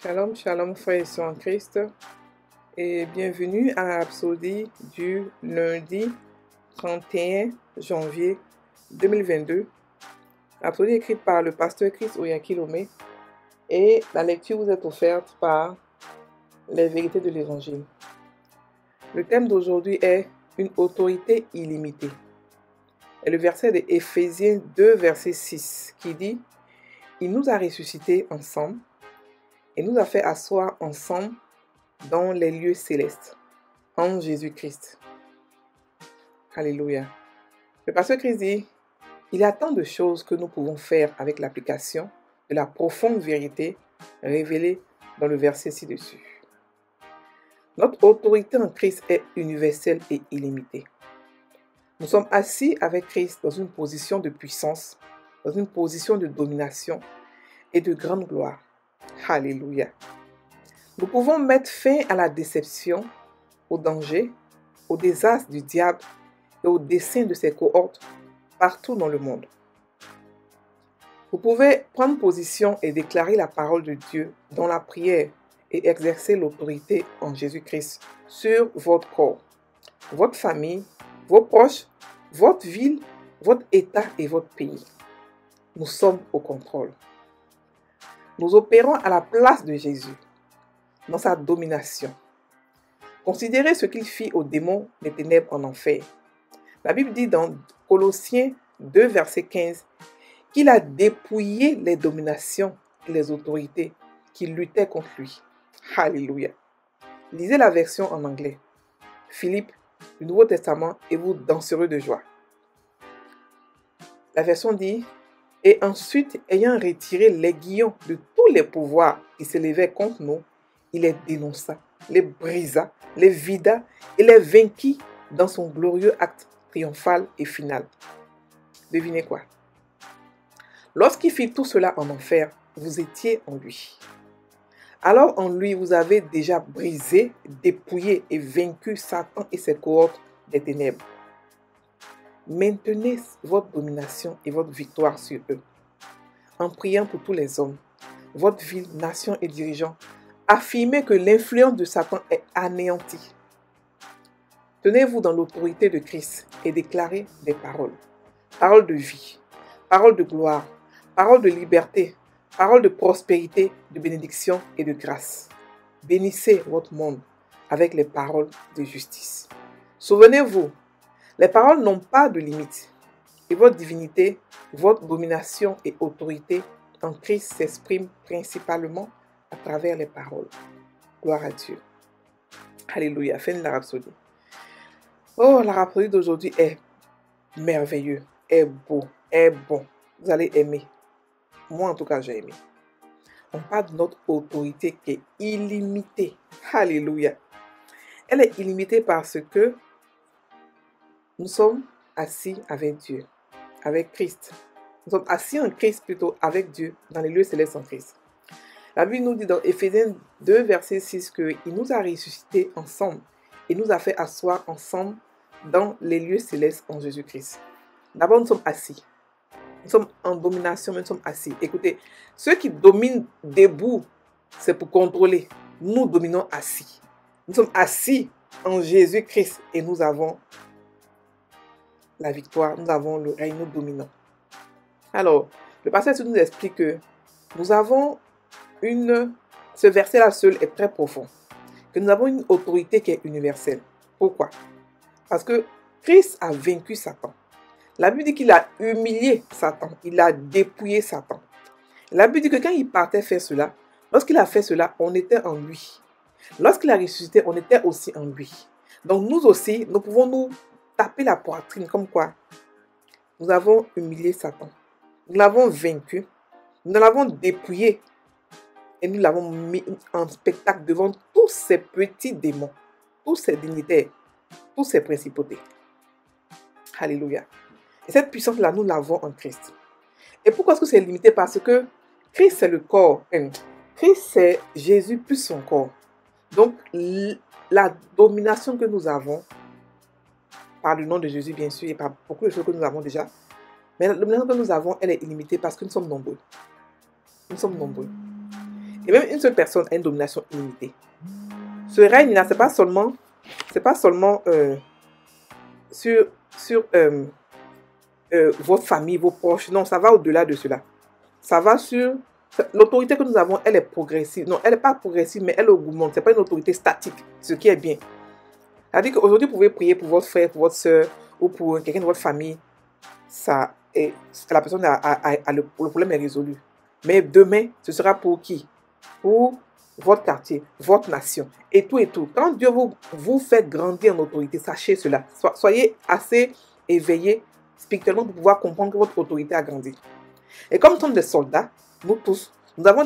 Shalom, shalom, frères et sœurs en Christ, et bienvenue à la Rhapsodie du lundi 31 janvier 2022. Rhapsodie écrite par le pasteur Chris Oyakilome, et la lecture vous est offerte par les vérités de l'Évangile. Le thème d'aujourd'hui est une autorité illimitée. Et le verset de Éphésiens 2, verset 6, qui dit « Il nous a ressuscités ensemble et nous a fait asseoir ensemble dans les lieux célestes, en Jésus-Christ. » Alléluia. Le pasteur Christ dit, il y a tant de choses que nous pouvons faire avec l'application de la profonde vérité révélée dans le verset ci-dessus. Notre autorité en Christ est universelle et illimitée. Nous sommes assis avec Christ dans une position de puissance, dans une position de domination et de grande gloire. Alléluia. Nous pouvons mettre fin à la déception, au danger, au désastre du diable et aux desseins de ses cohortes partout dans le monde. Vous pouvez prendre position et déclarer la parole de Dieu dans la prière et exercer l'autorité en Jésus-Christ sur votre corps, votre famille, vos proches, votre ville, votre État et votre pays. Nous sommes au contrôle. Nous opérons à la place de Jésus, dans sa domination. Considérez ce qu'il fit aux démons des ténèbres en enfer. La Bible dit dans Colossiens 2, verset 15, qu'il a dépouillé les dominations et les autorités qui luttaient contre lui. Alléluia. Lisez la version en anglais, Philippe, du Nouveau Testament, et vous danserez de joie. La version dit, et ensuite, ayant retiré l'aiguillon de tous les pouvoirs qui s'élevaient contre nous, il les dénonça, les brisa, les vida et les vainquit dans son glorieux acte triomphal et final. Devinez quoi? Lorsqu'il fit tout cela en enfer, vous étiez en lui. Alors en lui, vous avez déjà brisé, dépouillé et vaincu Satan et ses cohortes des ténèbres. Maintenez votre domination et votre victoire sur eux, en priant pour tous les hommes, votre ville, nation et dirigeants. Affirmez que l'influence de Satan est anéantie. Tenez-vous dans l'autorité de Christ et déclarez des paroles. Paroles de vie, paroles de gloire, paroles de liberté, paroles de prospérité, de bénédiction et de grâce. Bénissez votre monde avec les paroles de justice. Souvenez-vous, les paroles n'ont pas de limite et votre divinité, votre domination et autorité en Christ s'expriment principalement à travers les paroles. Gloire à Dieu. Alléluia. Fin de la Rhapsodie. Oh, la Rhapsodie d'aujourd'hui est merveilleux, est beau, est bon. Vous allez aimer. Moi, en tout cas, j'ai aimé. On parle de notre autorité qui est illimitée. Alléluia. Elle est illimitée parce que nous sommes assis avec Dieu, avec Christ. Nous sommes assis en Christ plutôt avec Dieu dans les lieux célestes en Christ. La Bible nous dit dans Éphésiens 2, verset 6 qu'il nous a ressuscités ensemble et nous a fait asseoir ensemble dans les lieux célestes en Jésus-Christ. D'abord, nous sommes assis. Nous sommes en domination, mais nous sommes assis. Écoutez, ceux qui dominent debout, c'est pour contrôler. Nous dominons assis. Nous sommes assis en Jésus-Christ et nous avons la victoire, nous avons le règne, nous dominons. Alors, le passage nous explique que nous avons ce verset-là seul est très profond, que nous avons une autorité qui est universelle. Pourquoi? Parce que Christ a vaincu Satan. La Bible dit qu'il a humilié Satan, il a dépouillé Satan. La Bible dit que quand il partait faire cela, lorsqu'il a fait cela, on était en lui. Lorsqu'il a ressuscité, on était aussi en lui. Donc nous aussi, nous pouvons nous taper la poitrine comme quoi nous avons humilié Satan. Nous l'avons vaincu, nous l'avons dépouillé et nous l'avons mis en spectacle devant tous ces petits démons, tous ces dignitaires, tous ces principautés. Alléluia. Et cette puissance-là, nous l'avons en Christ. Et pourquoi est-ce que c'est limité? Parce que Christ, c'est le corps. Christ, c'est Jésus plus son corps. Donc, la domination que nous avons, par le nom de Jésus, bien sûr, et par beaucoup de choses que nous avons déjà, mais la domination que nous avons, elle est illimitée parce que nous sommes nombreux. Nous sommes nombreux. Et même une seule personne a une domination illimitée. Ce règne-là, c'est pas seulement sur votre famille, vos proches. Non, ça va au-delà de cela. Ça va sur... L'autorité que nous avons, elle est progressive. Non, elle n'est pas progressive, mais elle augmente. Ce n'est pas une autorité statique, ce qui est bien. C'est-à-dire qu'aujourd'hui, vous pouvez prier pour votre frère, pour votre soeur ou pour quelqu'un de votre famille. La personne le problème est résolu. Mais demain, ce sera pour qui? Pour votre quartier, votre nation, et tout et tout. Quand Dieu vous fait grandir en autorité, sachez cela. Soyez assez éveillés spirituellement pour pouvoir comprendre que votre autorité a grandi. Et comme nous sommes des soldats, nous tous, nous avons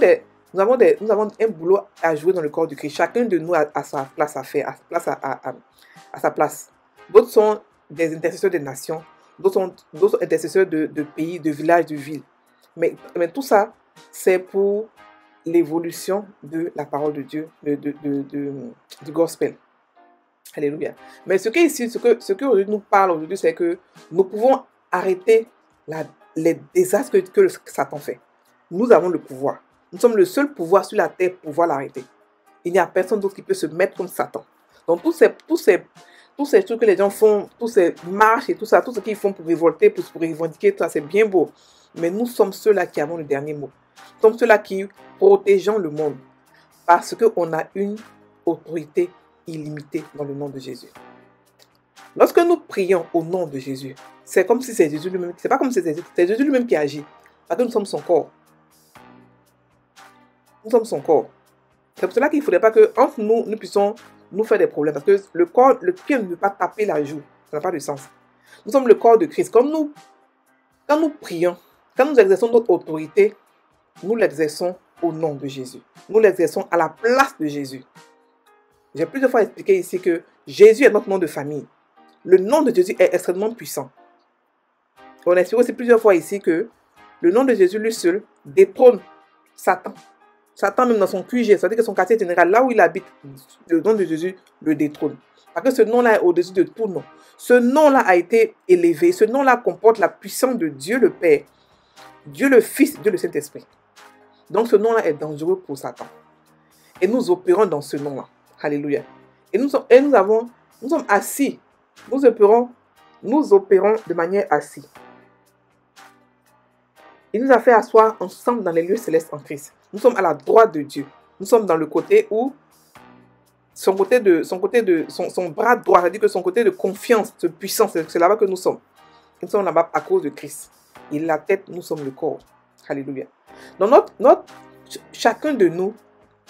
un boulot à jouer dans le corps du Christ. Chacun de nous a sa place à faire, à sa place. D'autres sont des intercesseurs des nations, d'autres sont intercesseurs de pays, de villages, de villes. Mais tout ça, c'est pour l'évolution de la parole de Dieu, du gospel. Alléluia. Mais ce que aujourd'hui nous parle aujourd'hui, c'est que nous pouvons arrêter les désastres que Satan fait. Nous avons le pouvoir. Nous sommes le seul pouvoir sur la terre pour pouvoir l'arrêter. Il n'y a personne d'autre qui peut se mettre comme Satan. Donc tous ces trucs que les gens font, tous ces marches et tout ça, tout ce qu'ils font pour révolter, pour revendiquer, tout ça, c'est bien beau. Mais nous sommes ceux-là qui avons le dernier mot. Nous sommes ceux-là qui protégeons le monde. Parce qu'on a une autorité illimitée dans le nom de Jésus. Lorsque nous prions au nom de Jésus, c'est comme si c'est Jésus lui-même. C'est pas comme si c'est Jésus lui-même qui agit. Parce que nous sommes son corps. Nous sommes son corps. C'est pour cela qu'il ne faudrait pas que entre nous puissions nous faire des problèmes. Parce que le pied ne veut pas taper la joue. Ça n'a pas de sens. Nous sommes le corps de Christ. Quand nous prions, quand nous exerçons notre autorité, nous l'exerçons au nom de Jésus. Nous l'exerçons à la place de Jésus. J'ai plusieurs fois expliqué ici que Jésus est notre nom de famille. Le nom de Jésus est extrêmement puissant. On a expliqué aussi plusieurs fois ici que le nom de Jésus lui seul détrône Satan. Satan même dans son QG, c'est-à-dire que son quartier général, là où il habite, le nom de Jésus le détrône. Parce que ce nom-là est au-dessus de tout nom. Ce nom-là a été élevé. Ce nom-là comporte la puissance de Dieu le Père, Dieu le Fils, Dieu le Saint-Esprit. Donc ce nom-là est dangereux pour Satan. Et nous opérons dans ce nom-là. Alléluia. Et nous sommes assis. Nous opérons de manière assise. Il nous a fait asseoir ensemble dans les lieux célestes en Christ. Nous sommes à la droite de Dieu. Nous sommes dans le côté où son bras droit, c'est-à-dire que son côté de confiance, de puissance, c'est là-bas que nous sommes. Nous sommes là-bas à cause de Christ. Il est la tête, nous sommes le corps. Alléluia. Donc chacun de nous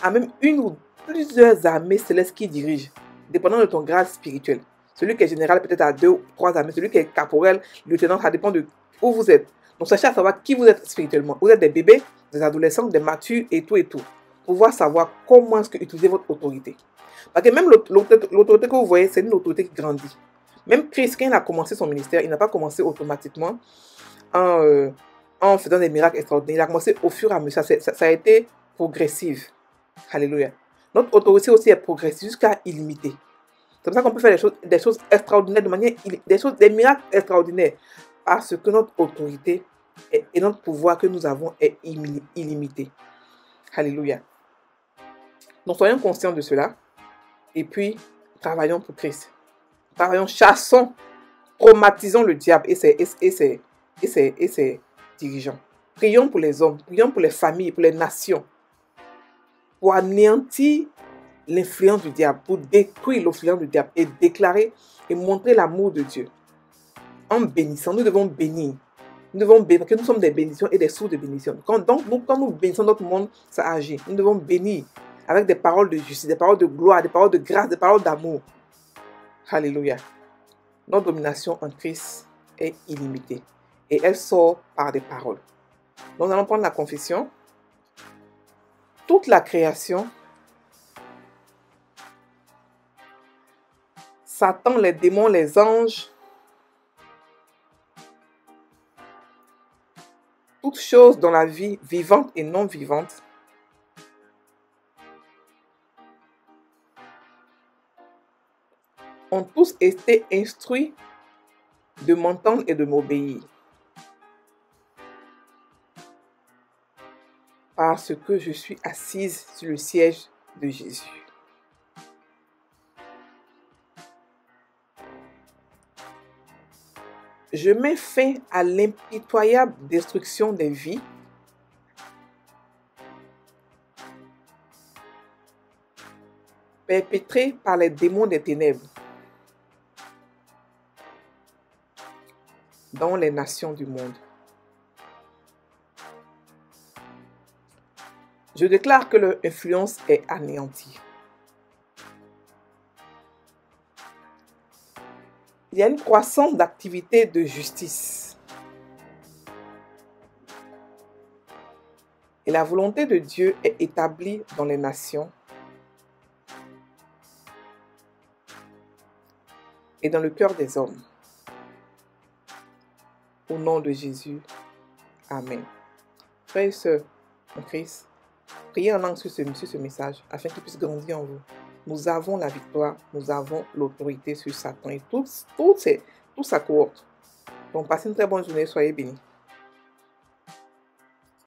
a même une ou plusieurs armées célestes qui dirigent, dépendant de ton grade spirituel. Celui qui est général peut-être à 2 ou 3 armées. Celui qui est caporal, lieutenant, ça dépend de où vous êtes. Donc sachez à savoir qui vous êtes spirituellement. Vous êtes des bébés, des adolescents, des matures et tout et tout. Pour pouvoir savoir comment est-ce que utiliser votre autorité. Parce que même l'autorité que vous voyez, c'est une autorité qui grandit. Même Christ, quand il a commencé son ministère, il n'a pas commencé automatiquement en faisant des miracles extraordinaires. Il a commencé au fur et à mesure. Ça a été progressif. Alléluia. Notre autorité aussi est progressive jusqu'à illimitée. C'est comme ça qu'on peut faire des choses extraordinaires de manière des miracles extraordinaires. Parce que notre autorité et notre pouvoir que nous avons est illimité. Alléluia. Donc soyons conscients de cela. Et puis, travaillons pour Christ. Travaillons, chassons, traumatisons le diable et ses dirigeants. Prions pour les hommes, prions pour les familles, pour les nations. Pour anéantir l'influence du diable, pour détruire l'influence du diable et déclarer et montrer l'amour de Dieu. En bénissant, nous devons bénir. Nous devons bénir, parce que nous sommes des bénédictions et des sources de bénédiction. Quand nous bénissons notre monde, ça agit. Nous devons bénir avec des paroles de justice, des paroles de gloire, des paroles de grâce, des paroles d'amour. Alléluia. Notre domination en Christ est illimitée. Et elle sort par des paroles. Donc nous allons prendre la confession. Toute la création, Satan, les démons, les anges, toutes choses dans la vie, vivantes et non vivantes, ont tous été instruits de m'entendre et de m'obéir. parce que je suis assise sur le siège de Jésus. Je mets fin à l'impitoyable destruction des vies perpétrée par les démons des ténèbres dans les nations du monde. Je déclare que leur influence est anéantie. Il y a une croissance d'activités de justice. Et la volonté de Dieu est établie dans les nations et dans le cœur des hommes. Au nom de Jésus. Amen. Frères et sœurs en Christ, priez en langue sur ce message afin qu'il puisse grandir en vous. Nous avons la victoire, nous avons l'autorité sur Satan et toute sa cohorte. Donc, passez une très bonne journée, soyez bénis.